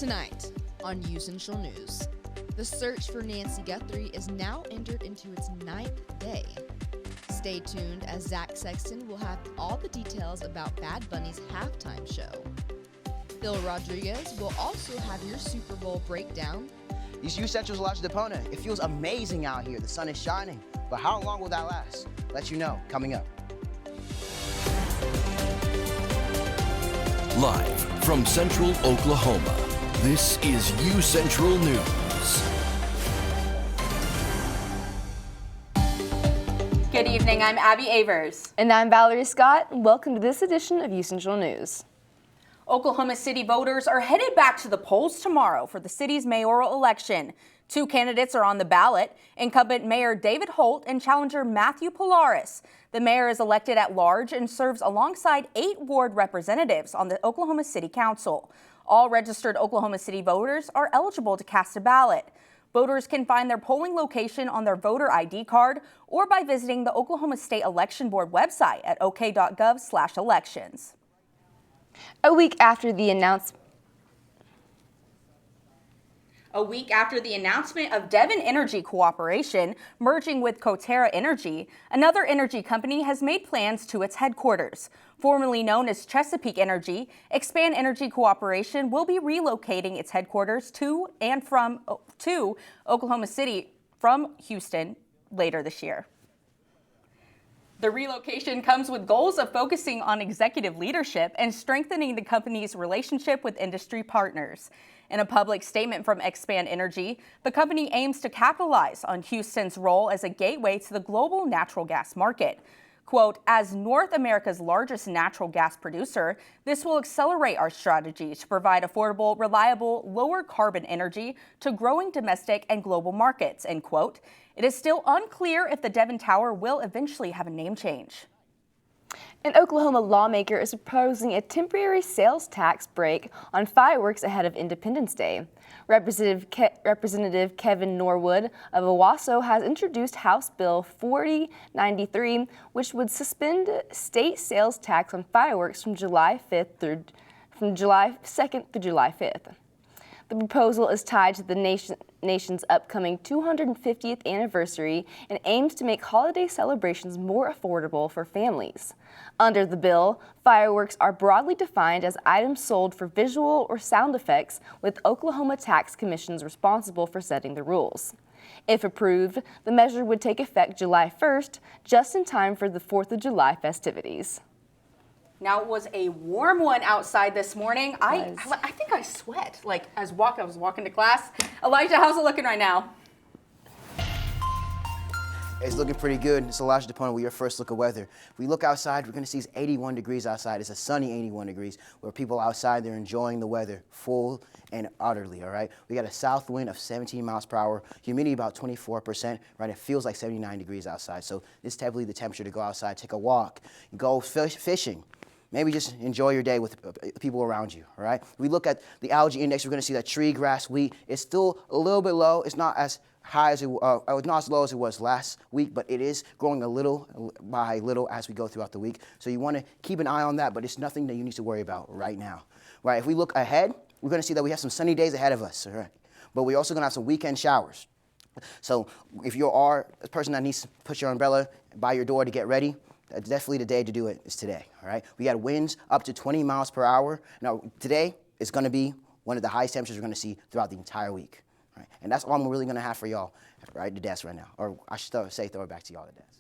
Tonight on UCentral News, the search for Nancy Guthrie is now entered into its 9th day. Stay tuned as Zach Sexton will have all the details about Bad Bunny's halftime show. Phil Rodriguez will also have your Super Bowl breakdown. It's UCentral's Elijah DePona. It feels amazing out here. The sun is shining. But how long will that last? Let you know coming up. Live from Central Oklahoma, this is UCentral News. Good evening, I'm Abby Avers. And I'm Valerie Scott, and welcome to this edition of UCentral News. Oklahoma City voters are headed back to the polls tomorrow for the city's mayoral election. Two candidates are on the ballot, incumbent Mayor David Holt and challenger Matthew Polaris. The mayor is elected at large and serves alongside 8 ward representatives on the Oklahoma City Council. All registered Oklahoma City voters are eligible to cast a ballot. Voters can find their polling location on their voter ID card or by visiting the Oklahoma State Election Board website at ok.gov/elections. A week after the announcement of Devon Energy Cooperation merging with Coterra Energy, another energy company has made plans to its headquarters. Formerly known as Chesapeake Energy, Expand Energy Cooperation will be relocating its headquarters to Oklahoma City from Houston later this year. The relocation comes with goals of focusing on executive leadership and strengthening the company's relationship with industry partners. In a public statement from Expand Energy, the company aims to capitalize on Houston's role as a gateway to the global natural gas market. Quote, as North America's largest natural gas producer, this will accelerate our strategy to provide affordable, reliable, lower carbon energy to growing domestic and global markets, end quote. It is still unclear if the Devon Tower will eventually have a name change. An Oklahoma lawmaker is proposing a temporary sales tax break on fireworks ahead of Independence Day. Representative Kevin Norwood of Owasso has introduced House Bill 4093, which would suspend state sales tax on fireworks from July 2nd through July 5th. The proposal is tied to the nation's upcoming 250th anniversary and aims to make holiday celebrations more affordable for families. Under the bill, fireworks are broadly defined as items sold for visual or sound effects, with Oklahoma tax commissions responsible for setting the rules. If approved, the measure would take effect July 1st, just in time for the 4th of July festivities. Now, it was a warm one outside this morning. I think I sweat, like, I was walking to class. Elijah, how's it looking right now? It's looking pretty good. It's Elijah DePona with your first look of weather. If we look outside, we're going to see it's 81 degrees outside. It's a sunny 81 degrees where people outside, they're enjoying the weather full and utterly, all right? We got a south wind of 17 miles per hour, humidity about 24%, right? It feels like 79 degrees outside. So this is typically the temperature to go outside, take a walk, go fishing. Maybe just enjoy your day with people around you, all right? If we look at the algae index, we're going to see that tree, grass, wheat is still a little bit low. It's not as high as not as low as it was last week, but it is growing a little by little as we go throughout the week. So you want to keep an eye on that, but it's nothing that you need to worry about right now, right? If we look ahead, we're going to see that we have some sunny days ahead of us, all right? But we're also going to have some weekend showers. So if you are a person that needs to put your umbrella by your door to get ready, definitely the day to do it is today, all right? We got winds up to 20 miles per hour. Now, today is going to be one of the highest temperatures we're going to see throughout the entire week, right? And that's all I'm really going to have for y'all right at the desk right now. Or I should throw it back to y'all at the desk.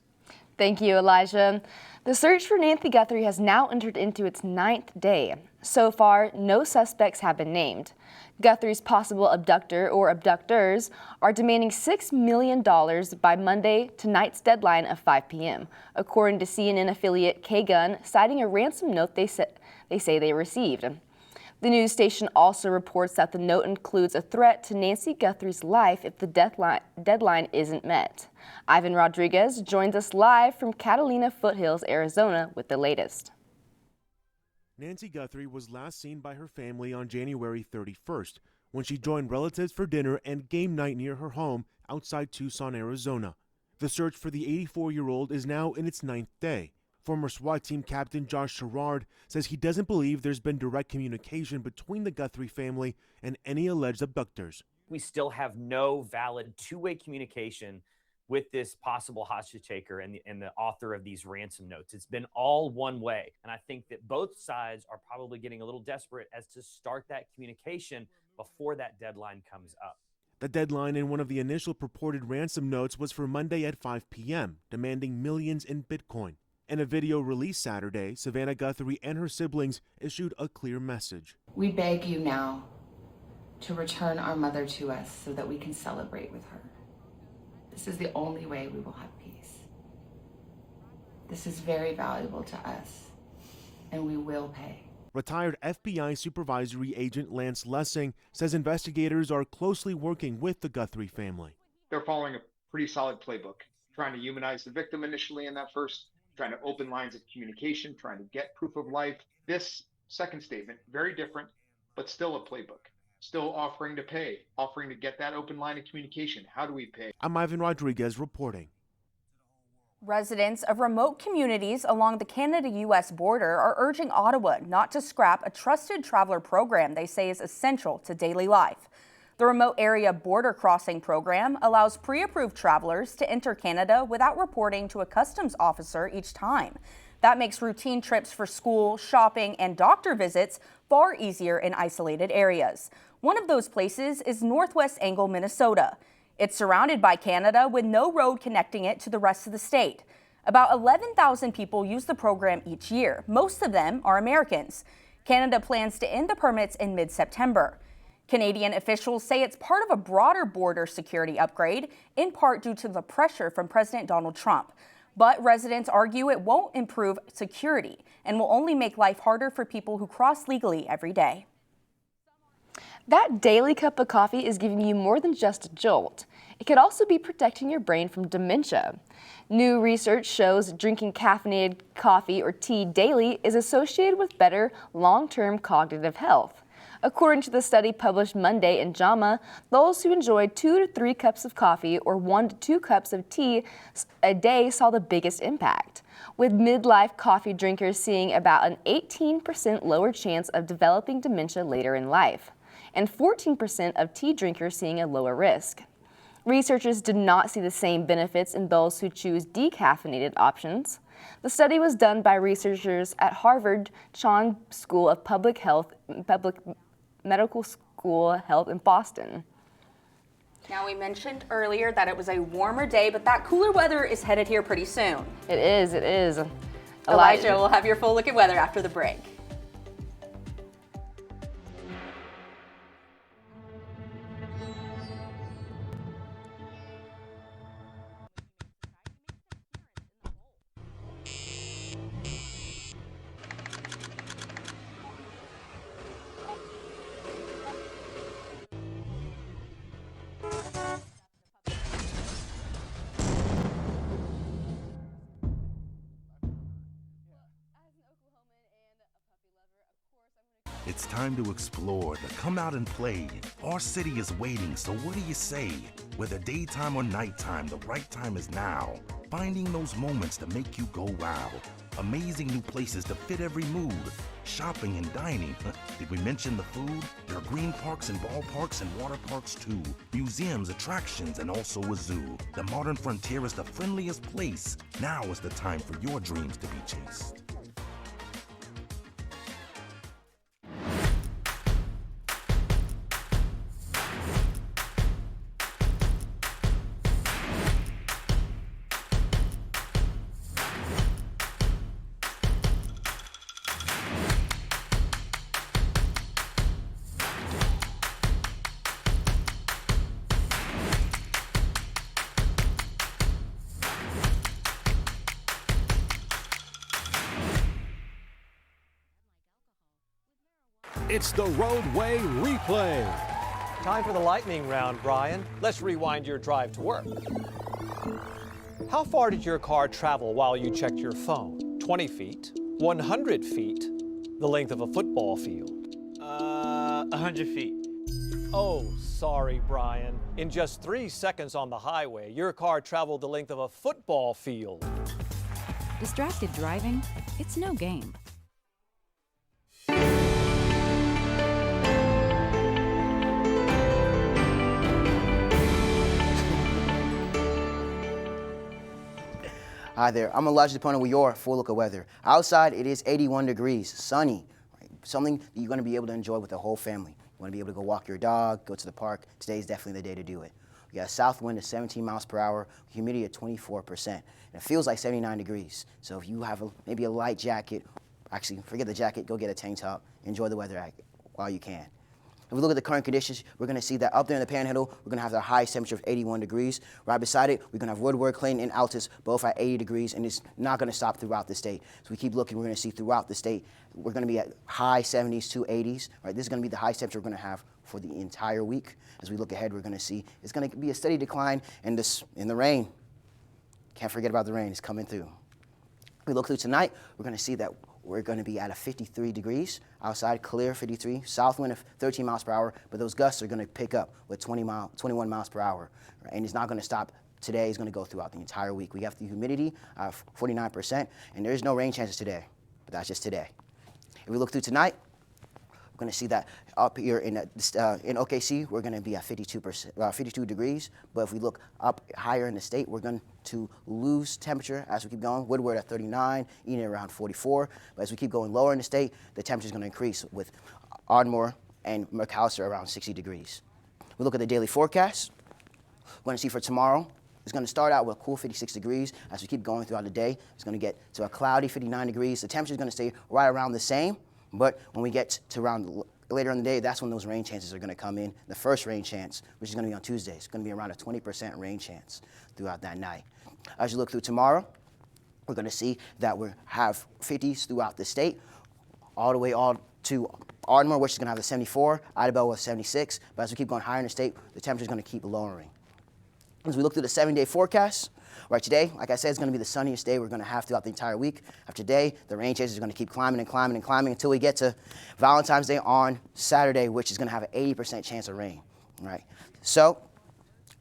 Thank you, Elijah. The search for Nancy Guthrie has now entered into its 9th day. So far, no suspects have been named. Guthrie's possible abductor or abductors are demanding $6 million by Monday tonight's deadline of 5 p.m., according to CNN affiliate K-Gun, citing a ransom note they say they received. The news station also reports that the note includes a threat to Nancy Guthrie's life if the deadline isn't met. Ivan Rodriguez joins us live from Catalina Foothills, Arizona, with the latest. Nancy Guthrie was last seen by her family on January 31st when she joined relatives for dinner and game night near her home outside Tucson, Arizona. The search for the 84-year-old is now in its 9th day. Former SWAT team captain Josh Sherrard says he doesn't believe there's been direct communication between the Guthrie family and any alleged abductors. We still have no valid two-way communication with this possible hostage taker and the author of these ransom notes. It's been all one way. And I think that both sides are probably getting a little desperate as to start that communication before that deadline comes up. The deadline in one of the initial purported ransom notes was for Monday at 5 p.m., demanding millions in Bitcoin. In a video released Saturday, Savannah Guthrie and her siblings issued a clear message. We beg you now to return our mother to us so that we can celebrate with her. This is the only way we will have peace. This is very valuable to us, and we will pay. Retired FBI supervisory agent Lance Lessing says investigators are closely working with the Guthrie family. They're following a pretty solid playbook, trying to humanize the victim initially in that first, trying to open lines of communication, trying to get proof of life. This second statement, very different, but still a playbook. Still offering to pay, offering to get that open line of communication. How do we pay? I'm Ivan Rodriguez reporting. Residents of remote communities along the Canada-U.S. border are urging Ottawa not to scrap a trusted traveler program they say is essential to daily life. The remote area border crossing program allows pre-approved travelers to enter Canada without reporting to a customs officer each time. That makes routine trips for school, shopping, and doctor visits far easier in isolated areas. One of those places is Northwest Angle, Minnesota. It's surrounded by Canada with no road connecting it to the rest of the state. About 11,000 people use the program each year. Most of them are Americans. Canada plans to end the permits in mid-September. Canadian officials say it's part of a broader border security upgrade, in part due to the pressure from President Donald Trump. But residents argue it won't improve security and will only make life harder for people who cross legally every day. That daily cup of coffee is giving you more than just a jolt. It could also be protecting your brain from dementia. New research shows drinking caffeinated coffee or tea daily is associated with better long-term cognitive health. According to the study published Monday in JAMA, those who enjoyed 2 to 3 cups of coffee or 1 to 2 cups of tea a day saw the biggest impact, with midlife coffee drinkers seeing about an 18% lower chance of developing dementia later in life, and 14% of tea drinkers seeing a lower risk. Researchers did not see the same benefits in those who choose decaffeinated options. The study was done by researchers at Harvard Chan School of Public Medical School Health in Boston. Now, we mentioned earlier that it was a warmer day, but that cooler weather is headed here pretty soon. It is. Elijah will have your full look at weather after the break. It's time to explore, to come out and play. Our city is waiting, so what do you say? Whether daytime or nighttime, the right time is now. Finding those moments to make you go wow. Amazing new places to fit every mood. Shopping and dining. Did we mention the food? There are green parks and ballparks and water parks too. Museums, attractions, and also a zoo. The modern frontier is the friendliest place. Now is the time for your dreams to be chased. It's the Roadway Replay. Time for the lightning round, Brian. Let's rewind your drive to work. How far did your car travel while you checked your phone? 20 feet? 100 feet? The length of a football field? 100 feet. Oh, sorry, Brian. In just 3 seconds on the highway, your car traveled the length of a football field. Distracted driving? It's no game. Hi there, I'm Elijah Depona with your full look of weather. Outside, it is 81 degrees, sunny, right? Something that you're going to be able to enjoy with the whole family. You want to be able to go walk your dog, go to the park. Today is definitely the day to do it. We got a south wind of 17 miles per hour, humidity at 24%. And it feels like 79 degrees. So if you have maybe a light jacket, actually forget the jacket, go get a tank top, enjoy the weather while you can. If we look at the current conditions, we're going to see that up there in the Panhandle, we're going to have the highest temperature of 81 degrees. Right beside it, we're going to have Woodward, Clayton, and Altus both at 80 degrees, and it's not going to stop throughout the state. So we keep looking, we're going to see throughout the state, we're going to be at high 70s to 80s. Right? This is going to be the highest temperature we're going to have for the entire week. As we look ahead, we're going to see it's going to be a steady decline in the rain. Can't forget about the rain, it's coming through. If we look through tonight, we're going to see that we're going to be at a 53 degrees outside, clear 53, south wind of 13 miles per hour, but those gusts are going to pick up with 21 miles per hour, right? And it's not going to stop today. It's going to go throughout the entire week. We have the humidity of 49%, and there is no rain chances today, but that's just today. If we look through tonight, we're going to see that up here in OKC, we're going to be at 52 degrees. But if we look up higher in the state, we're going to lose temperature as we keep going. Woodward at 39, Enid around 44. But as we keep going lower in the state, the temperature is going to increase with Ardmore and McAllister around 60 degrees. We look at the daily forecast. We're going to see for tomorrow, it's going to start out with a cool 56 degrees. As we keep going throughout the day, it's going to get to a cloudy 59 degrees. The temperature is going to stay right around the same. But when we get to around later in the day, that's when those rain chances are going to come in. The first rain chance, which is going to be on Tuesday, it's going to be around a 20% rain chance throughout that night. As you look through tomorrow, we're going to see that we have 50s throughout the state, all the way to Ardmore, which is going to have the 74, Idabel with 76. But as we keep going higher in the state, the temperature is going to keep lowering. As we look through the 7-day forecast, right today, like I said, it's going to be the sunniest day we're going to have throughout the entire week. After today, the rain chances are going to keep climbing and climbing and climbing until we get to Valentine's Day on Saturday, which is going to have an 80% chance of rain. Right. So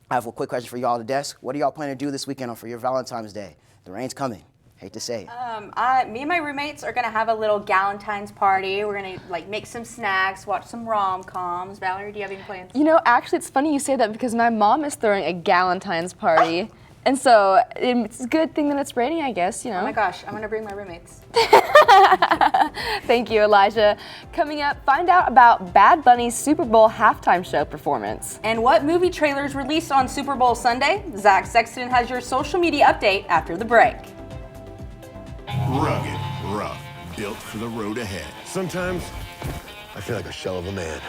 I have a quick question for y'all at the desk. What are y'all planning to do this weekend for your Valentine's Day? The rain's coming. Hate to say it. Me and my roommates are gonna have a little Galentine's party. We're gonna make some snacks, watch some rom-coms. Valerie, do you have any plans? You know, actually, it's funny you say that because my mom is throwing a Galentine's party. And so it's a good thing that it's raining, I guess, you know. Oh my gosh, I'm gonna bring my roommates. Thank you, Elijah. Coming up, find out about Bad Bunny's Super Bowl halftime show performance. And what movie trailers released on Super Bowl Sunday? Zach Sexton has your social media update after the break. Rugged, rough, built for the road ahead. Sometimes I feel like a shell of a man.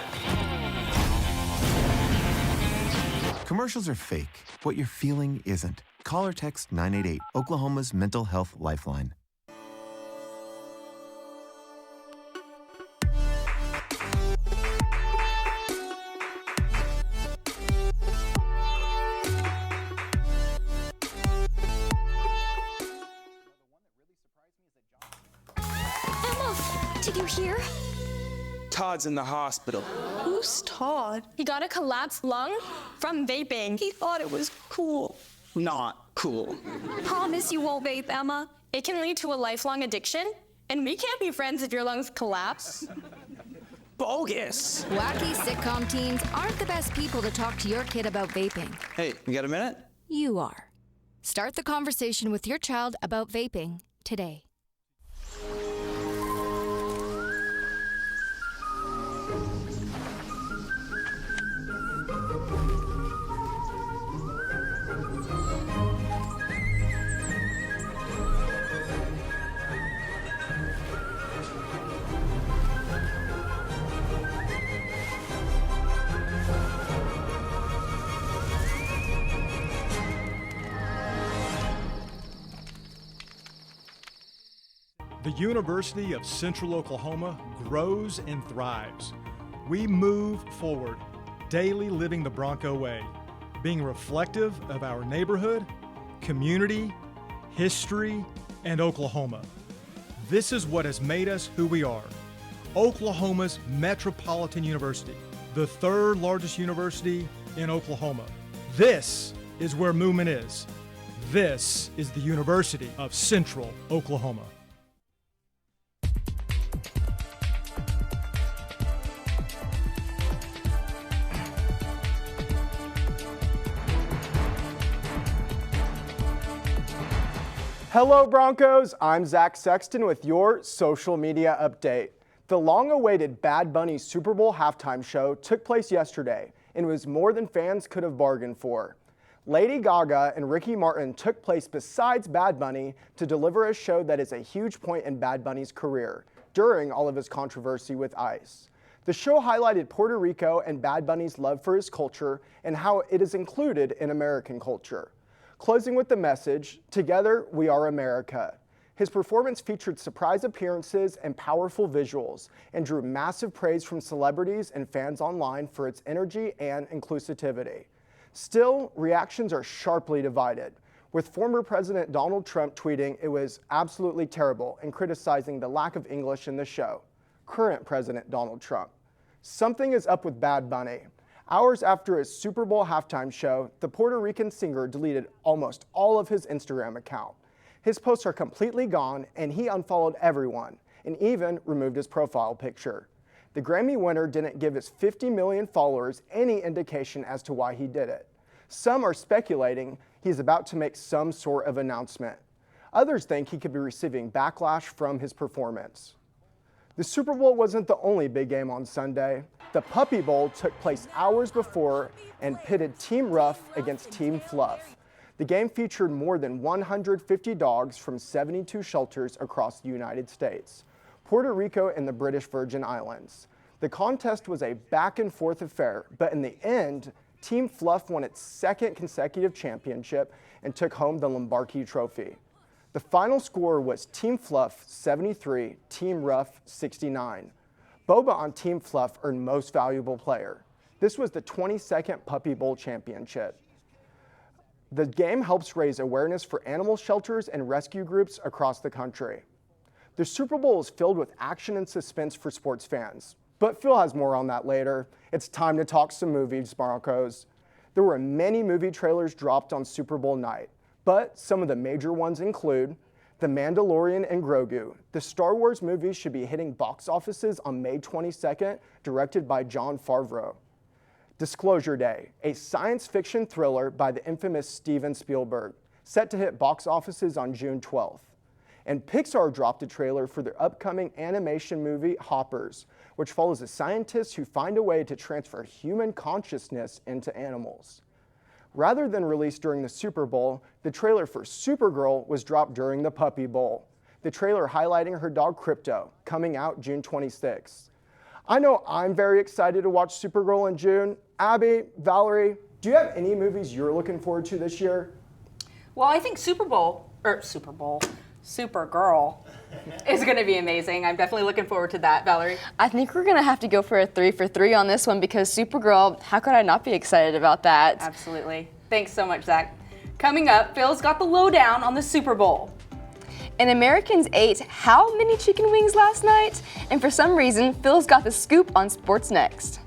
Commercials are fake. What you're feeling isn't. Call or text 988, Oklahoma's mental health lifeline. Did you hear? Todd's in the hospital. Who's Todd? He got a collapsed lung from vaping. He thought it was cool. Not cool. Promise you won't vape, Emma. It can lead to a lifelong addiction, and we can't be friends if your lungs collapse. Bogus. Wacky sitcom teens aren't the best people to talk to your kid about vaping. Hey, you got a minute? You are. Start the conversation with your child about vaping today. The University of Central Oklahoma grows and thrives. We move forward, daily living the Bronco way, being reflective of our neighborhood, community, history, and Oklahoma. This is what has made us who we are. Oklahoma's Metropolitan University, the third largest university in Oklahoma. This is where movement is. This is the University of Central Oklahoma. Hello Broncos, I'm Zach Sexton with your social media update. The long-awaited Bad Bunny Super Bowl halftime show took place yesterday and was more than fans could have bargained for. Lady Gaga and Ricky Martin took place besides Bad Bunny to deliver a show that is a huge point in Bad Bunny's career during all of his controversy with ICE. The show highlighted Puerto Rico and Bad Bunny's love for his culture and how it is included in American culture. Closing with the message, "Together we are America." His performance featured surprise appearances and powerful visuals and drew massive praise from celebrities and fans online for its energy and inclusivity. Still, reactions are sharply divided, with former President Donald Trump tweeting it was absolutely terrible and criticizing the lack of English in the show. Current President Donald Trump. Something is up with Bad Bunny. Hours after his Super Bowl halftime show, the Puerto Rican singer deleted almost all of his Instagram account. His posts are completely gone, and he unfollowed everyone, and even removed his profile picture. The Grammy winner didn't give his 50 million followers any indication as to why he did it. Some are speculating he's about to make some sort of announcement. Others think he could be receiving backlash from his performance. The Super Bowl wasn't the only big game on Sunday. The Puppy Bowl took place hours before and pitted Team Rough against Team Fluff. The game featured more than 150 dogs from 72 shelters across the United States, Puerto Rico, and the British Virgin Islands. The contest was a back-and-forth affair, but in the end, Team Fluff won its second consecutive championship and took home the Lombardi Trophy. The final score was Team Fluff 73, Team Rough 69. Boba on Team Fluff earned Most Valuable Player. This was the 22nd Puppy Bowl championship. The game helps raise awareness for animal shelters and rescue groups across the country. The Super Bowl is filled with action and suspense for sports fans, but Phil has more on that later. It's time to talk some movies, Broncos. There were many movie trailers dropped on Super Bowl night, but some of the major ones include The Mandalorian and Grogu. The Star Wars movie should be hitting box offices on May 22nd, directed by Jon Favreau. Disclosure Day, a science fiction thriller by the infamous Steven Spielberg, set to hit box offices on June 12th. And Pixar dropped a trailer for their upcoming animation movie Hoppers, which follows the scientists who find a way to transfer human consciousness into animals. Rather than released during the Super Bowl, the trailer for Supergirl was dropped during the Puppy Bowl. The trailer highlighting her dog Crypto, coming out June 26th. I know I'm very excited to watch Supergirl in June. Abby, Valerie, do you have any movies you're looking forward to this year? Well, I think Supergirl is going to be amazing. I'm definitely looking forward to that, Valerie. I think we're going to have to go for a 3 for 3 on this one because Supergirl, how could I not be excited about that? Absolutely. Thanks so much, Zach. Coming up, Phil's got the lowdown on the Super Bowl. And Americans ate how many chicken wings last night? And for some reason, Phil's got the scoop on sports next.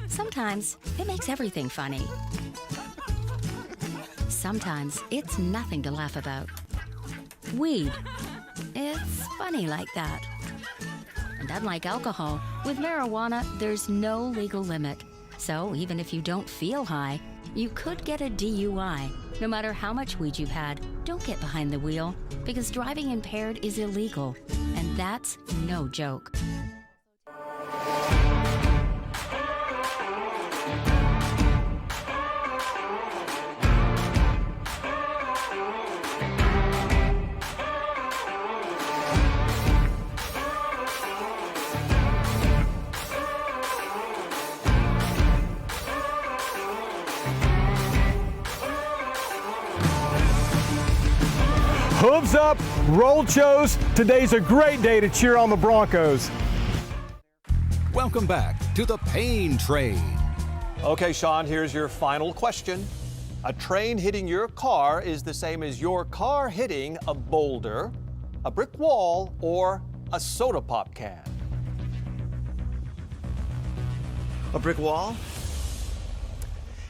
Sometimes it makes everything funny. Sometimes it's nothing to laugh about. Weed. It's funny like that. And unlike alcohol, with marijuana, there's no legal limit. So even if you don't feel high, you could get a DUI. No matter how much weed you've had, don't get behind the wheel, because driving impaired is illegal. And that's no joke. Hooves up, roll Chos. Today's a great day to cheer on the Broncos. Welcome back to the Pain Train. Okay, Sean, here's your final question. A train hitting your car is the same as your car hitting a boulder, a brick wall, or a soda pop can. A brick wall?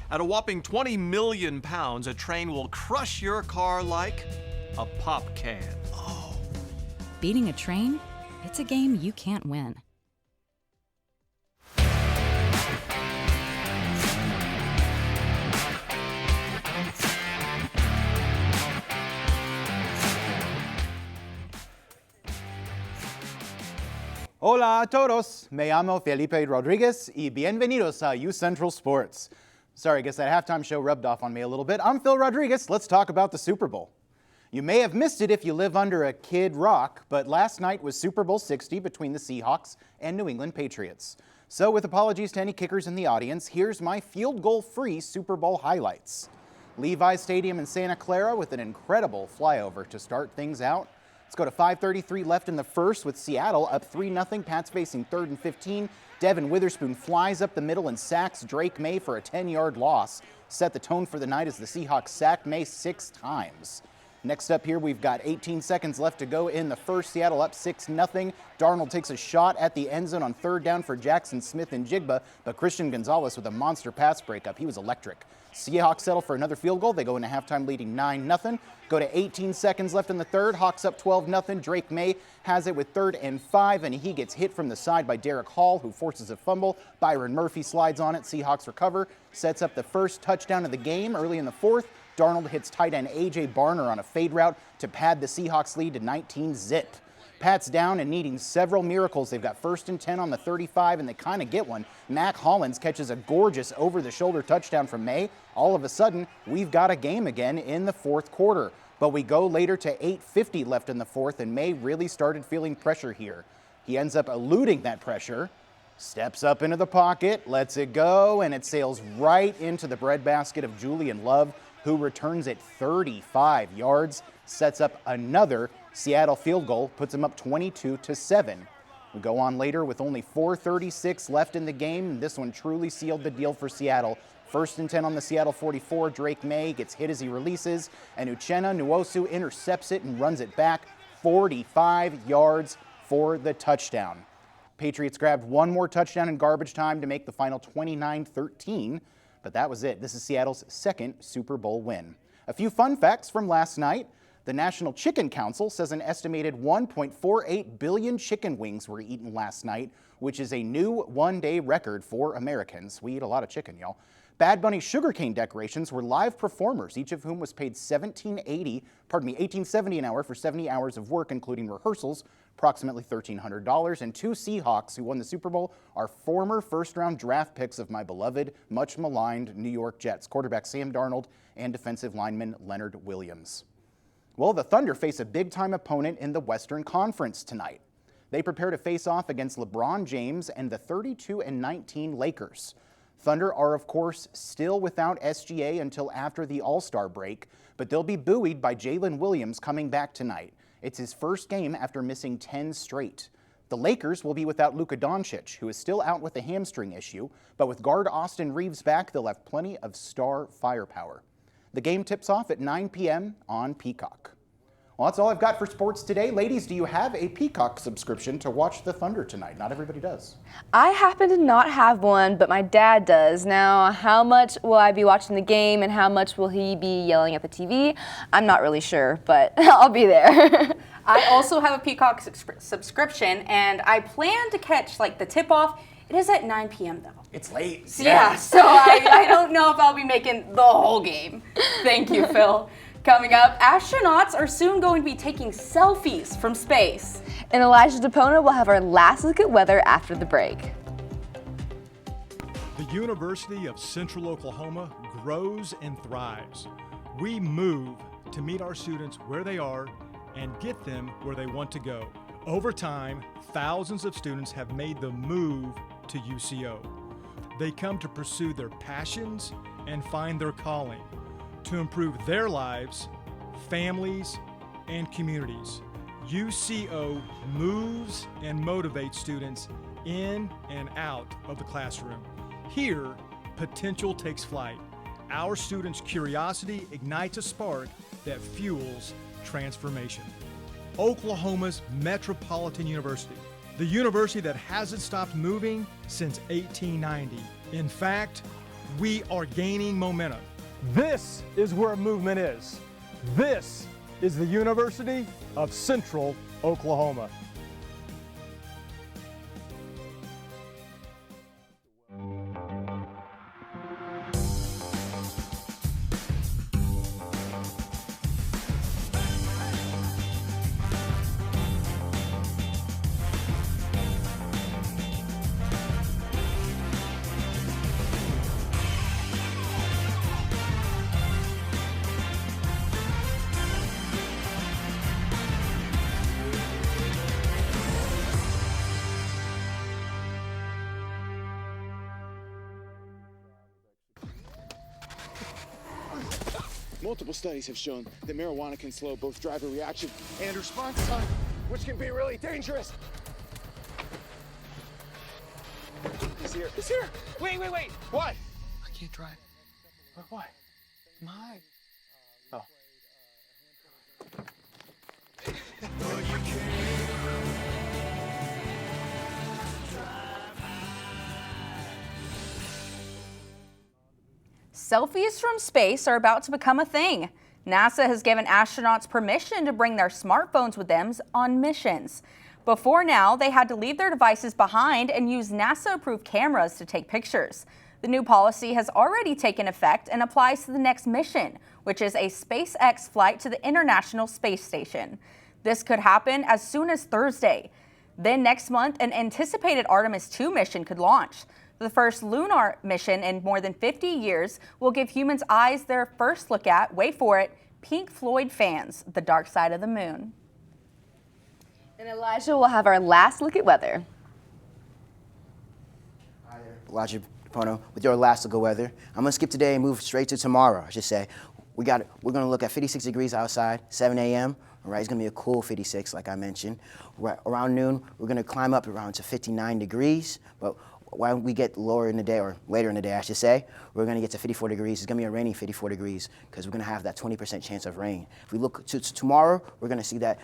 At a whopping 20 million pounds, a train will crush your car like a pop can. Beating a train? It's a game you can't win. Hola a todos, me llamo Felipe Rodriguez y bienvenidos a UCentral Sports. Sorry, I guess that halftime show rubbed off on me a little bit. I'm Phil Rodriguez, let's talk about the Super Bowl. You may have missed it if you live under a Kid Rock, but last night was Super Bowl 60 between the Seahawks and New England Patriots. So with apologies to any kickers in the audience, here's my field goal-free Super Bowl highlights. Levi's Stadium in Santa Clara with an incredible flyover to start things out. Let's go to 5:33 left in the first with Seattle up 3-0. Pats facing 3rd and 15. Devin Witherspoon flies up the middle and sacks Drake May for a 10-yard loss. Set the tone for the night as the Seahawks sacked May 6 times. Next up here, we've got 18 seconds left to go in the first. Seattle up 6-0. Darnold takes a shot at the end zone on 3rd down for Jackson Smith and Jigba, but Christian Gonzalez with a monster pass breakup. He was electric. Seahawks settle for another field goal. They go into halftime leading 9-0. Go to 18 seconds left in the third. Hawks up 12-0. Drake May has it with 3rd and 5, and he gets hit from the side by Derek Hall, who forces a fumble. Byron Murphy slides on it. Seahawks recover. Sets up the first touchdown of the game early in the fourth. Darnold hits tight end A.J. Barner on a fade route to pad the Seahawks lead to 19-zip. Pats down and needing several miracles. They've got 1st and 10 on the 35, and they kind of get one. Mac Hollins catches a gorgeous over-the-shoulder touchdown from May. All of a sudden, we've got a game again in the fourth quarter. But we go later to 8:50 left in the fourth, and May really started feeling pressure here. He ends up eluding that pressure, steps up into the pocket, lets it go, and it sails right into the breadbasket of Julian Love, who returns it 35 yards, sets up another Seattle field goal, puts him up 22-7. We go on later with only 4:36 left in the game, and this one truly sealed the deal for Seattle. 1st and 10 on the Seattle 44. Drake May gets hit as he releases, and Uchenna Nwosu intercepts it and runs it back 45 yards for the touchdown. Patriots grabbed one more touchdown in garbage time to make the final 29-13, but that was it. This is Seattle's second Super Bowl win. A few fun facts from last night. The National Chicken Council says an estimated 1.48 billion chicken wings were eaten last night, which is a new one-day record for Americans. We eat a lot of chicken, y'all. Bad Bunny sugarcane decorations were live performers, each of whom was paid $1870 an hour for 70 hours of work, including rehearsals, approximately $1,300. And 2 Seahawks who won the Super Bowl are former first-round draft picks of my beloved, much maligned New York Jets, quarterback Sam Darnold and defensive lineman Leonard Williams. Well, the Thunder face a big-time opponent in the Western Conference tonight. They prepare to face off against LeBron James and the 32-19 Lakers. Thunder are, of course, still without SGA until after the All-Star break, but they'll be buoyed by Jalen Williams coming back tonight. It's his first game after missing 10 straight. The Lakers will be without Luka Doncic, who is still out with a hamstring issue, but with guard Austin Reeves back, they'll have plenty of star firepower. The game tips off at 9 p.m. on Peacock. Well, that's all I've got for sports today. Ladies, do you have a Peacock subscription to watch the Thunder tonight? Not everybody does. I happen to not have one, but my dad does. Now, how much will I be watching the game and how much will he be yelling at the TV? I'm not really sure, but I'll be there. I also have a Peacock subscription, and I plan to catch the tip-off. It is at 9 p.m. though. It's late. Yeah, so I don't know if I'll be making the whole game. Thank you, Phil. Coming up, astronauts are soon going to be taking selfies from space. And Elijah DePona will have our last look at weather after the break. The University of Central Oklahoma grows and thrives. We move to meet our students where they are and get them where they want to go. Over time, thousands of students have made the move to UCO. They come to pursue their passions and find their calling, to improve their lives, families, and communities. UCO moves and motivates students in and out of the classroom. Here, potential takes flight. Our students' curiosity ignites a spark that fuels transformation. Oklahoma's Metropolitan University, the university that hasn't stopped moving since 1890. In fact, we are gaining momentum. This is where movement is. This is the University of Central Oklahoma. Multiple studies have shown that marijuana can slow both driver reaction and response time, which can be really dangerous. He's here. He's here. Wait. What? I can't drive. Why? My. Oh. Selfies from space are about to become a thing. NASA has given astronauts permission to bring their smartphones with them on missions. Before now, they had to leave their devices behind and use NASA-approved cameras to take pictures. The new policy has already taken effect and applies to the next mission, which is a SpaceX flight to the International Space Station. This could happen as soon as Thursday. Then next month, an anticipated Artemis II mission could launch. The first lunar mission in more than 50 years will give humans' eyes their first look at, wait for it, Pink Floyd fans, the dark side of the moon. And Elijah will have our last look at weather. Hi there, Elijah Pono with your last look at weather. I'm gonna skip today and move straight to tomorrow, I should say. We're gonna look at 56 degrees outside, 7 a.m. All right, it's gonna be a cool 56, like I mentioned. Around noon, we're gonna climb up around to 59 degrees, but when we get lower in the day, or later in the day, I should say, we're gonna get to 54 degrees. It's gonna be a rainy 54 degrees because we're gonna have that 20% chance of rain. If we look to tomorrow, we're gonna see that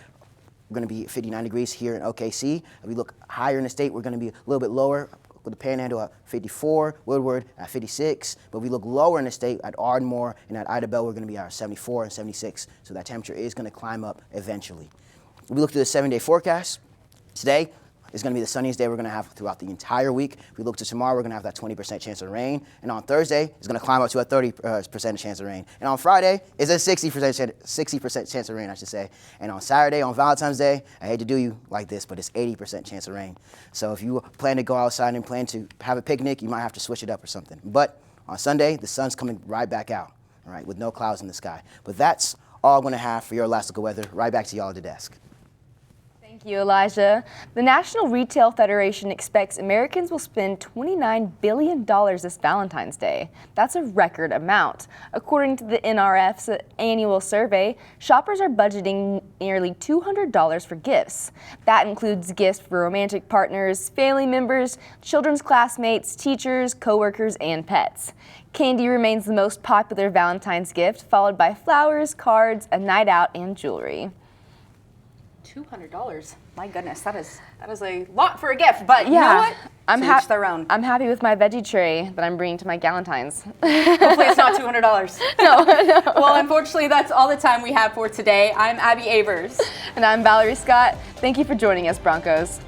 we're gonna be 59 degrees here in OKC. If we look higher in the state, we're gonna be a little bit lower with the Panhandle at 54, Woodward at 56. But if we look lower in the state at Ardmore and at Idabel, we're gonna be at 74 and 76. So that temperature is gonna climb up eventually. If we look to the 7-day forecast, today, it's going to be the sunniest day we're going to have throughout the entire week. If we look to tomorrow, we're going to have that 20% chance of rain. And on Thursday, it's going to climb up to a 30% chance of rain. And on Friday, it's a 60% chance of rain, I should say. And on Saturday, on Valentine's Day, I hate to do you like this, but it's 80% chance of rain. So if you plan to go outside and plan to have a picnic, you might have to switch it up or something. But on Sunday, the sun's coming right back out, all right, with no clouds in the sky. But that's all I'm going to have for your last look at weather. Right back to y'all at the desk. Thank you, Elijah. The National Retail Federation expects Americans will spend $29 billion this Valentine's Day. That's a record amount. According to the NRF's annual survey, shoppers are budgeting nearly $200 for gifts. That includes gifts for romantic partners, family members, children's classmates, teachers, coworkers, and pets. Candy remains the most popular Valentine's gift, followed by flowers, cards, a night out, and jewelry. $200. My goodness, that is a lot for a gift. But you know what? I'm each their own. I'm happy with my veggie tray that I'm bringing to my Galentine's. Hopefully it's not $200. No. Well, unfortunately, that's all the time we have for today. I'm Abby Avers. And I'm Valerie Scott. Thank you for joining us, Broncos.